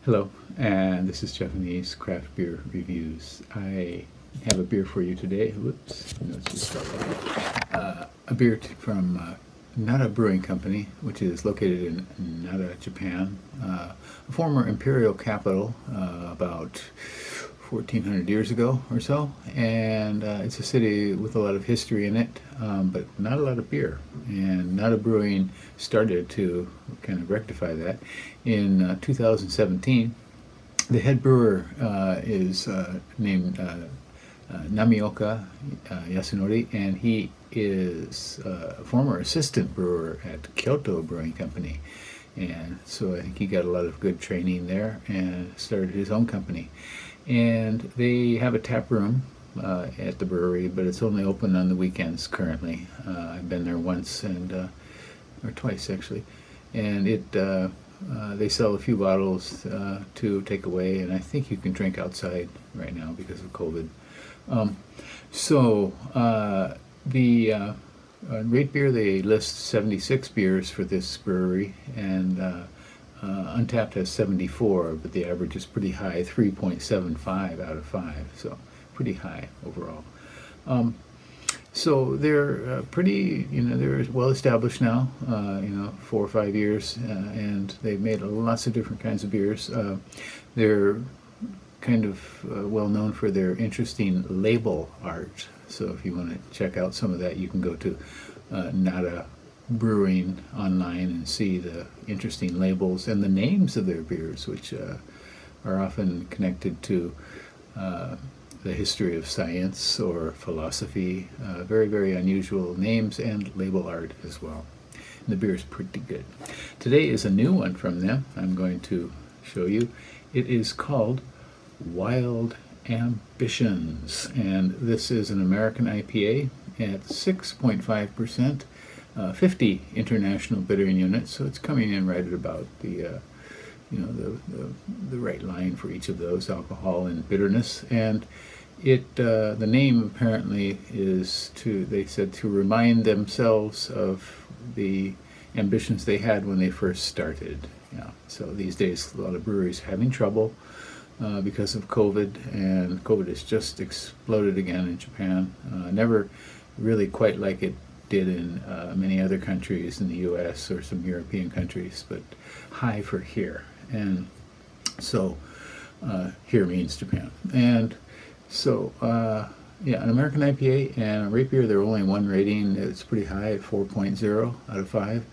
Hello, and this is Japanese Craft Beer Reviews. I have a beer for you today. Whoops, let's just start that. A beer from Nara Brewing Company, which is located in Nara, Japan, a former imperial capital about 1400 years ago or so, and it's a city with a lot of history in it, but not a lot of beer. And Nara Brewing started to kind of rectify that in 2017. The head brewer is named Namioka Yasunori, and he is a former assistant brewer at Kyoto Brewing Company. And so I think he got a lot of good training there and started his own company. And they have a tap room at the brewery, but it's only open on the weekends currently. I've been there once or twice actually, and they sell a few bottles to take away, and I think you can drink outside right now because of COVID. The rate beer, they list 76 beers for this brewery, and Untapped has 74, but the average is pretty high, 3.75 out of 5, so pretty high overall. So they're pretty, they're well established now, 4 or 5 years, and they've made lots of different kinds of beers. They're kind of well known for their interesting label art. So if you want to check out some of that, you can go to Nara Brewing online and see the interesting labels and the names of their beers, which are often connected to the history of science or philosophy. Very, very unusual names and label art as well. And the beer is pretty good. Today is a new one from them I'm going to show you. It is called Wild Ambitions, and this is an American IPA at 6.5%. 50 international bittering units, so it's coming in right at about the right line for each of those, alcohol and bitterness. And the name apparently is they said to remind themselves of the ambitions they had when they first started. So these days a lot of breweries are having trouble because of COVID, and COVID has just exploded again in Japan. Never really quite like it did in many other countries in the US or some European countries, but high for here. And so here means Japan. And so an American IPA and a rate beer, they're only one rating. It's pretty high at 4.0 out of 5.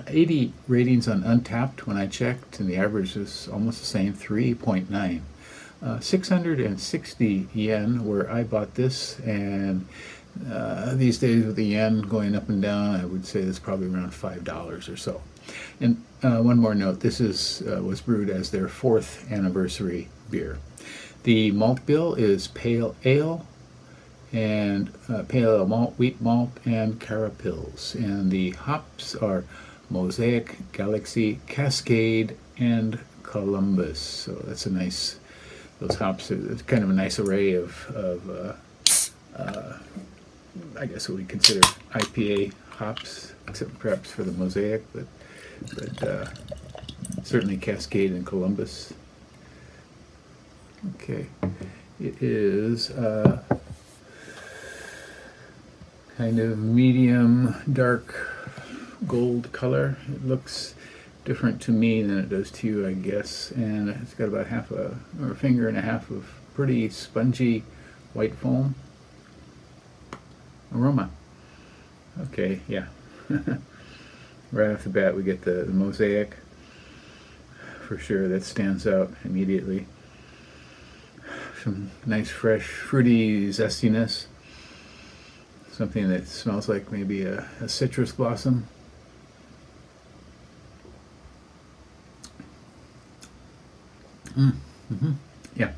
80 ratings on Untapped when I checked, and the average is almost the same, 3.9. 660 yen where I bought this, and these days with the yen going up and down, I would say it's probably around $5 or so. And one more note, this was brewed as their 4th anniversary beer. The malt bill is pale ale, and pale ale malt, wheat malt, and carapils. And the hops are Mosaic, Galaxy, Cascade, and Columbus. So that's a nice, those hops are kind of a nice array of I guess what we consider IPA hops, except perhaps for the Mosaic, but certainly Cascade and Columbus. Okay, it is kind of medium dark gold color. It looks different to me than it does to you, I guess, and it's got about a finger and a half of pretty spongy white foam. Aroma. Okay, yeah. Right off the bat we get the Mosaic. For sure, that stands out immediately. Some nice fresh fruity zestiness. Something that smells like maybe a citrus blossom. Yeah.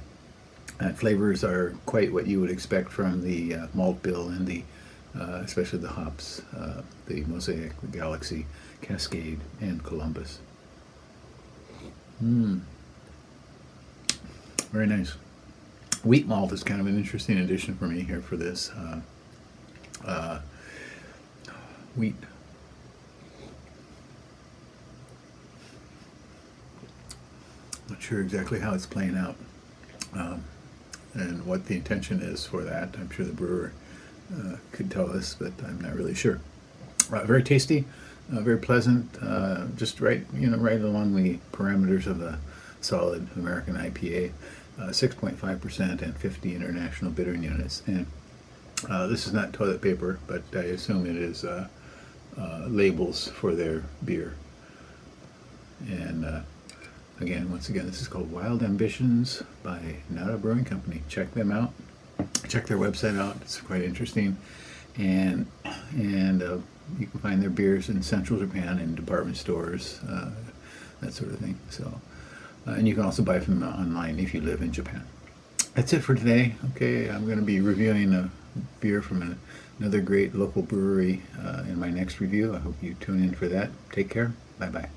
Flavors are quite what you would expect from the malt bill and the especially the hops, the Mosaic, the Galaxy, Cascade, and Columbus. Very nice. Wheat malt is kind of an interesting addition for me here for this. Wheat. not sure exactly how it's playing out and what the intention is for that. I'm sure the brewer could tell us, but I'm not really sure. Very tasty, very pleasant, just right along the parameters of a solid American IPA. 6.5% and 50 international bittering units. And this is not toilet paper, but I assume it is labels for their beer. And again, once again, this is called Wild Ambitions by Nara Brewing Company. Check them out. Check their website out. It's quite interesting. And you can find their beers in central Japan in department stores, that sort of thing. So, and you can also buy from them online if you live in Japan. That's it for today. Okay, I'm going to be reviewing a beer from another great local brewery in my next review. I hope you tune in for that. Take care. Bye-bye.